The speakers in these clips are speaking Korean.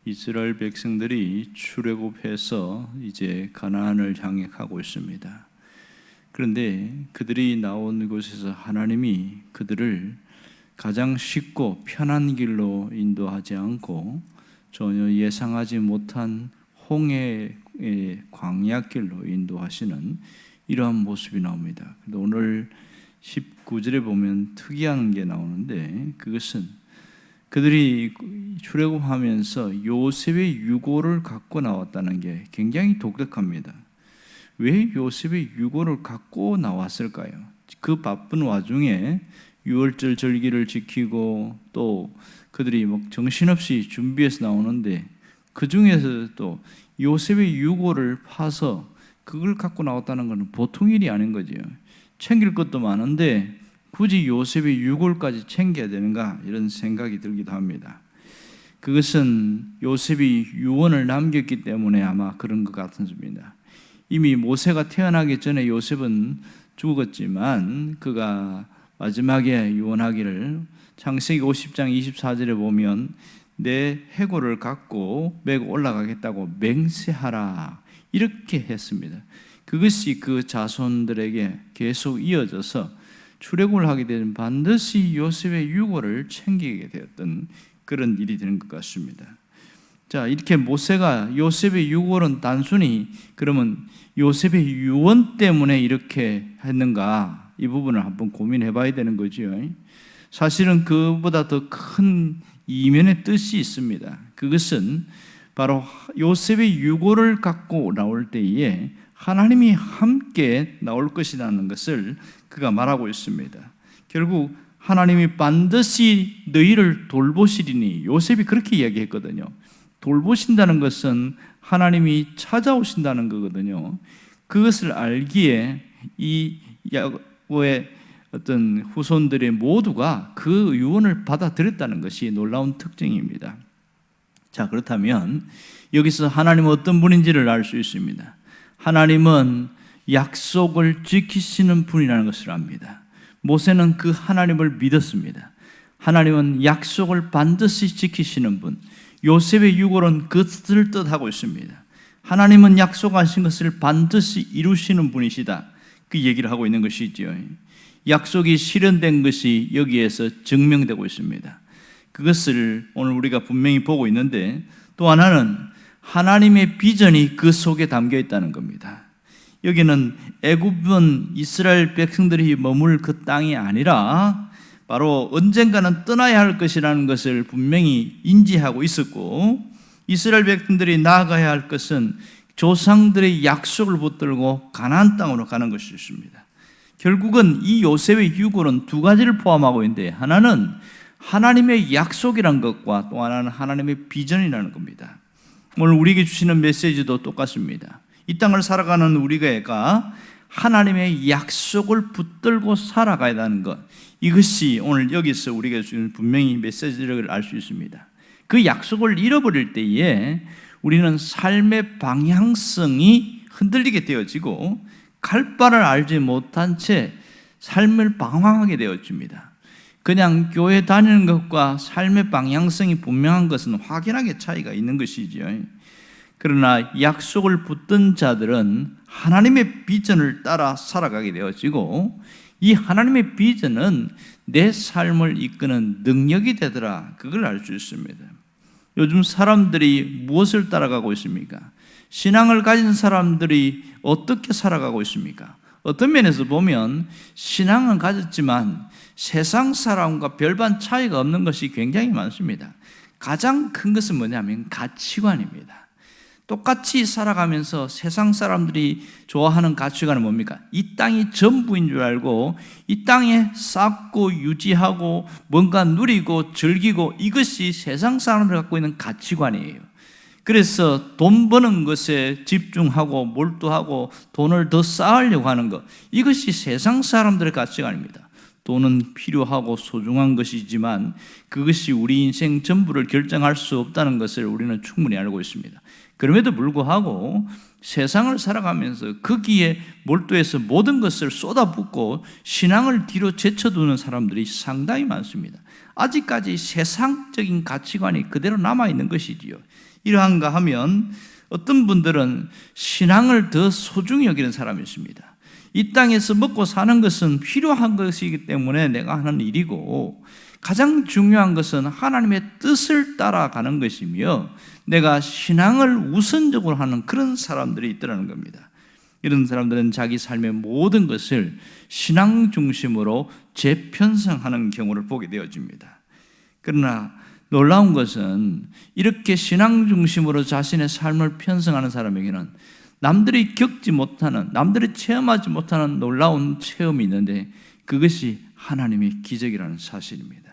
이스라엘 백성들이 출애굽해서 이제 가나안을 향해 가고 있습니다. 그런데 그들이 나온 곳에서 하나님이 그들을 가장 쉽고 편한 길로 인도하지 않고 전혀 예상하지 못한 홍해의 광야길로 인도하시는 이러한 모습이 나옵니다. 오늘 19절에 보면 특이한 게 나오는데, 그것은 그들이 출애굽하면서 요셉의 유고를 갖고 나왔다는 게 굉장히 독특합니다. 왜 요셉의 유고를 갖고 나왔을까요? 그 바쁜 와중에 유월절 절기를 지키고 또 그들이 정신없이 준비해서 나오는데, 그 중에서 또 요셉의 유고를 파서 그걸 갖고 나왔다는 것은 보통 일이 아닌 거죠. 챙길 것도 많은데 굳이 요셉의 유골까지 챙겨야 되는가, 이런 생각이 들기도 합니다. 그것은 요셉이 유언을 남겼기 때문에 아마 그런 것 같습니다. 이미 모세가 태어나기 전에 요셉은 죽었지만 그가 마지막에 유언하기를 창세기 50장 24절에 보면 내 해골을 갖고 메고 올라가겠다고 맹세하라, 이렇게 했습니다. 그것이 그 자손들에게 계속 이어져서 출애굽을 하게 되면 반드시 요셉의 유고를 챙기게 되었던 그런 일이 되는 것 같습니다. 자, 이렇게 모세가 요셉의 유고는 단순히 그러면 요셉의 유언 때문에 이렇게 했는가, 이 부분을 한번 고민해 봐야 되는 거죠. 사실은 그보다 더 큰 이면의 뜻이 있습니다. 그것은 바로 요셉의 유고를 갖고 나올 때에 하나님이 함께 나올 것이라는 것을 그가 말하고 있습니다. 결국 하나님이 반드시 너희를 돌보시리니, 요셉이 그렇게 이야기했거든요. 돌보신다는 것은 하나님이 찾아오신다는 거거든요. 그것을 알기에 이 야곱의 어떤 후손들의 모두가 그 유언을 받아들였다는 것이 놀라운 특징입니다. 자, 그렇다면 여기서 하나님은 어떤 분인지를 알 수 있습니다. 하나님은 약속을 지키시는 분이라는 것을 압니다. 모세는 그 하나님을 믿었습니다. 하나님은 약속을 반드시 지키시는 분, 요셉의 유골은 그것을 뜻하고 있습니다. 하나님은 약속하신 것을 반드시 이루시는 분이시다, 그 얘기를 하고 있는 것이지요. 약속이 실현된 것이 여기에서 증명되고 있습니다. 그것을 오늘 우리가 분명히 보고 있는데, 또 하나는 하나님의 비전이 그 속에 담겨 있다는 겁니다. 여기는 애굽은 이스라엘 백성들이 머물 그 땅이 아니라 바로 언젠가는 떠나야 할 것이라는 것을 분명히 인지하고 있었고, 이스라엘 백성들이 나아가야 할 것은 조상들의 약속을 붙들고 가나안 땅으로 가는 것이었습니다. 결국은 이 요셉의 유골은 두 가지를 포함하고 있는데, 하나는 하나님의 약속이란 것과 또 하나는 하나님의 비전이라는 겁니다. 오늘 우리에게 주시는 메시지도 똑같습니다. 이 땅을 살아가는 우리가 하나님의 약속을 붙들고 살아가야 하는 것, 이것이 오늘 여기서 우리가 주는 분명히 메시지를 알 수 있습니다. 그 약속을 잃어버릴 때에 우리는 삶의 방향성이 흔들리게 되어지고 갈 바를 알지 못한 채 삶을 방황하게 되어집니다. 그냥 교회 다니는 것과 삶의 방향성이 분명한 것은 확연하게 차이가 있는 것이죠. 그러나 약속을 붙든 자들은 하나님의 비전을 따라 살아가게 되어지고, 이 하나님의 비전은 내 삶을 이끄는 능력이 되더라, 그걸 알 수 있습니다. 요즘 사람들이 무엇을 따라가고 있습니까? 신앙을 가진 사람들이 어떻게 살아가고 있습니까? 어떤 면에서 보면 신앙은 가졌지만 세상 사람과 별반 차이가 없는 것이 굉장히 많습니다. 가장 큰 것은 뭐냐면 가치관입니다. 똑같이 살아가면서 세상 사람들이 좋아하는 가치관은 뭡니까? 이 땅이 전부인 줄 알고 이 땅에 쌓고 유지하고 뭔가 누리고 즐기고, 이것이 세상 사람들이 갖고 있는 가치관이에요. 그래서 돈 버는 것에 집중하고 몰두하고 돈을 더 쌓으려고 하는 것, 이것이 세상 사람들의 가치관입니다. 돈은 필요하고 소중한 것이지만 그것이 우리 인생 전부를 결정할 수 없다는 것을 우리는 충분히 알고 있습니다. 그럼에도 불구하고 세상을 살아가면서 거기에 몰두해서 모든 것을 쏟아붓고 신앙을 뒤로 제쳐두는 사람들이 상당히 많습니다. 아직까지 세상적인 가치관이 그대로 남아있는 것이지요. 이러한가 하면 어떤 분들은 신앙을 더 소중히 여기는 사람이 있습니다. 이 땅에서 먹고 사는 것은 필요한 것이기 때문에 내가 하는 일이고, 가장 중요한 것은 하나님의 뜻을 따라가는 것이며 내가 신앙을 우선적으로 하는 그런 사람들이 있더라는 겁니다. 이런 사람들은 자기 삶의 모든 것을 신앙 중심으로 재편성하는 경우를 보게 되어집니다. 그러나 놀라운 것은 이렇게 신앙 중심으로 자신의 삶을 편성하는 사람에게는 남들이 겪지 못하는, 남들이 체험하지 못하는 놀라운 체험이 있는데 그것이 하나님의 기적이라는 사실입니다.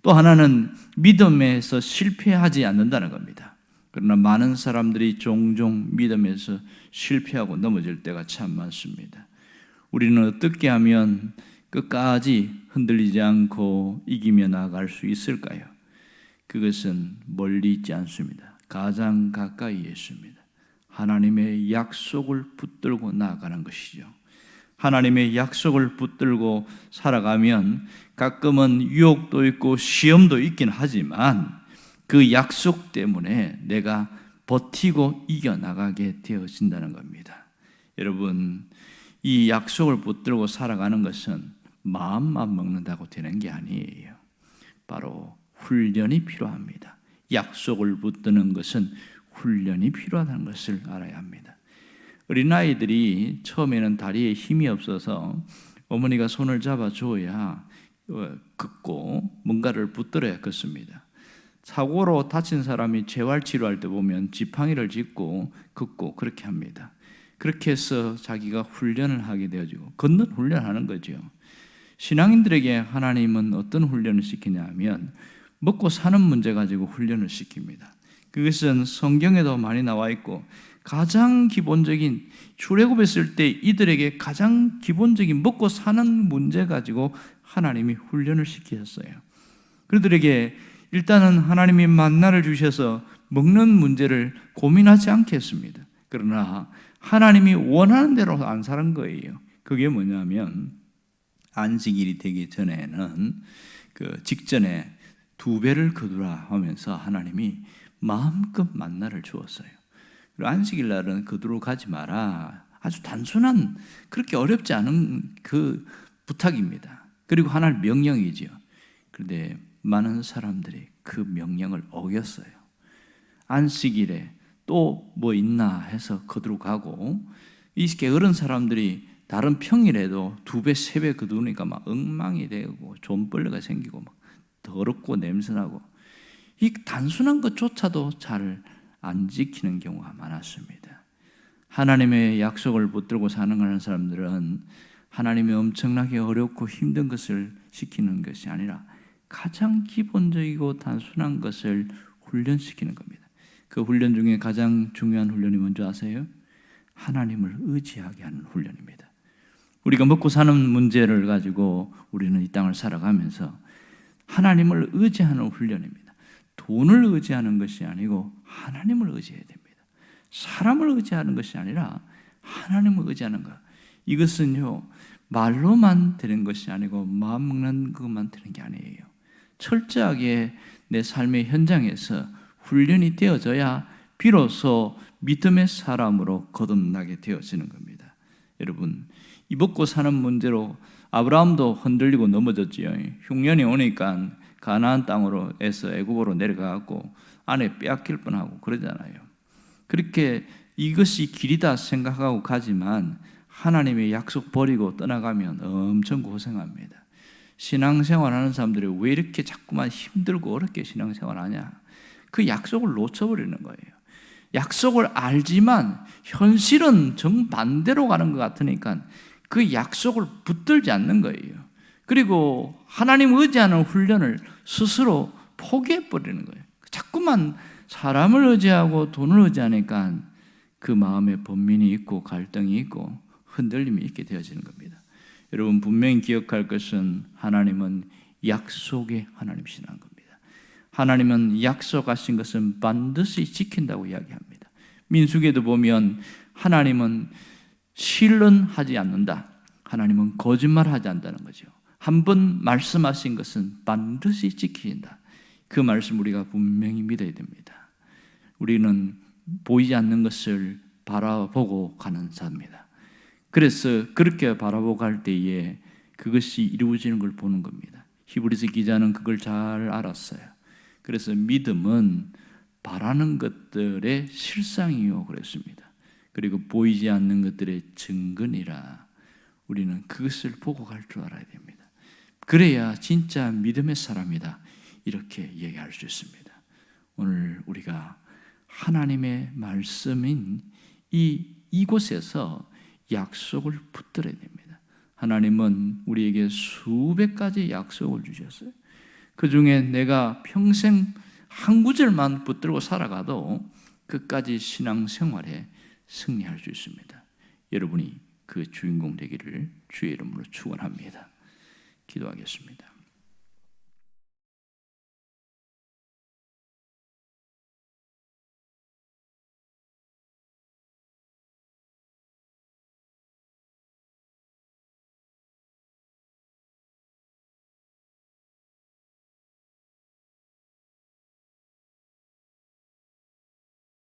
또 하나는 믿음에서 실패하지 않는다는 겁니다. 그러나 많은 사람들이 종종 믿음에서 실패하고 넘어질 때가 참 많습니다. 우리는 어떻게 하면 끝까지 흔들리지 않고 이기며 나아갈 수 있을까요? 그것은 멀리 있지 않습니다. 가장 가까이에 있습니다. 하나님의 약속을 붙들고 나아가는 것이죠. 하나님의 약속을 붙들고 살아가면 가끔은 유혹도 있고 시험도 있긴 하지만 그 약속 때문에 내가 버티고 이겨나가게 되어진다는 겁니다. 여러분, 이 약속을 붙들고 살아가는 것은 마음만 먹는다고 되는 게 아니에요. 바로 훈련이 필요합니다. 약속을 붙드는 것은 훈련이 필요하다는 것을 알아야 합니다. 어린아이들이 처음에는 다리에 힘이 없어서 어머니가 손을 잡아줘야 긋고 뭔가를 붙들어야 긋습니다. 사고로 다친 사람이 재활치료할 때 보면 지팡이를 짚고 긋고 그렇게 합니다. 그렇게 해서 자기가 훈련을 하게 되어지고 걷는 훈련하는 거죠. 신앙인들에게 하나님은 어떤 훈련을 시키냐면 먹고 사는 문제 가지고 훈련을 시킵니다. 그것은 성경에도 많이 나와 있고 가장 기본적인 출애굽했을 때 이들에게 가장 기본적인 먹고 사는 문제 가지고 하나님이 훈련을 시키셨어요. 그들에게 일단은 하나님이 만나를 주셔서 먹는 문제를 고민하지 않게 했습니다. 그러나 하나님이 원하는 대로 안 사는 거예요. 그게 뭐냐면 안식일이 되기 전에는 그 직전에 2배를 거두라 하면서 하나님이 마음껏 만나를 주었어요. 그리고 안식일 날은 거두러 가지 마라. 아주 단순한, 그렇게 어렵지 않은 그 부탁입니다. 그리고 하나의 명령이지요. 그런데 많은 사람들이 그 명령을 어겼어요. 안식일에 또 뭐 있나 해서 거두러 가고, 이 게으른 사람들이 다른 평일에도 2배, 3배 거두니까 막 엉망이 되고 존벌레가 생기고 막 더럽고 냄새나고, 이 단순한 것조차도 잘 안 지키는 경우가 많았습니다. 하나님의 약속을 붙들고 사는 사람들은 하나님이 엄청나게 어렵고 힘든 것을 시키는 것이 아니라 가장 기본적이고 단순한 것을 훈련시키는 겁니다. 그 훈련 중에 가장 중요한 훈련이 뭔지 아세요? 하나님을 의지하게 하는 훈련입니다. 우리가 먹고 사는 문제를 가지고 우리는 이 땅을 살아가면서 하나님을 의지하는 훈련입니다. 돈을 의지하는 것이 아니고 하나님을 의지해야 됩니다. 사람을 의지하는 것이 아니라 하나님을 의지하는 것. 이것은요, 말로만 되는 것이 아니고 마음 먹는 것만 되는 게 아니에요. 철저하게 내 삶의 현장에서 훈련이 되어져야 비로소 믿음의 사람으로 거듭나게 되어지는 겁니다. 여러분, 이 먹고 사는 문제로 아브라함도 흔들리고 넘어졌지요. 흉년이 오니까 가나안 땅으로 해서 애굽으로 내려가고 아내 빼앗길 뻔하고 그러잖아요. 그렇게 이것이 길이다 생각하고 가지만 하나님의 약속 버리고 떠나가면 엄청 고생합니다. 신앙생활하는 사람들이 왜 이렇게 자꾸만 힘들고 어렵게 신앙생활하냐? 그 약속을 놓쳐버리는 거예요. 약속을 알지만 현실은 정반대로 가는 것 같으니까 그 약속을 붙들지 않는 거예요. 그리고 하나님 의지하는 훈련을 스스로 포기해버리는 거예요. 자꾸만 사람을 의지하고 돈을 의지하니까 그 마음에 번민이 있고 갈등이 있고 흔들림이 있게 되어지는 겁니다. 여러분, 분명히 기억할 것은 하나님은 약속의 하나님이시라는 겁니다. 하나님은 약속하신 것은 반드시 지킨다고 이야기합니다. 민수기에도 보면 하나님은 실언하지 않는다. 하나님은 거짓말하지 않는다는 거죠. 한번 말씀하신 것은 반드시 지킨다. 그 말씀 우리가 분명히 믿어야 됩니다. 우리는 보이지 않는 것을 바라보고 가는 자입니다. 그래서 그렇게 바라보고 갈 때에 그것이 이루어지는 걸 보는 겁니다. 히브리서 기자는 그걸 잘 알았어요. 그래서 믿음은 바라는 것들의 실상이요 그랬습니다. 그리고 보이지 않는 것들의 증거니라. 우리는 그것을 보고 갈 줄 알아야 됩니다. 그래야 진짜 믿음의 사람이다 이렇게 얘기할 수 있습니다. 오늘 우리가 하나님의 말씀인 이곳에서 약속을 붙들어야 됩니다. 하나님은 우리에게 수백 가지 약속을 주셨어요. 그 중에 내가 평생 한 구절만 붙들고 살아가도 끝까지 신앙생활에 승리할 수 있습니다. 여러분이 그 주인공 되기를 주의 이름으로 축원합니다. 기도하겠습니다.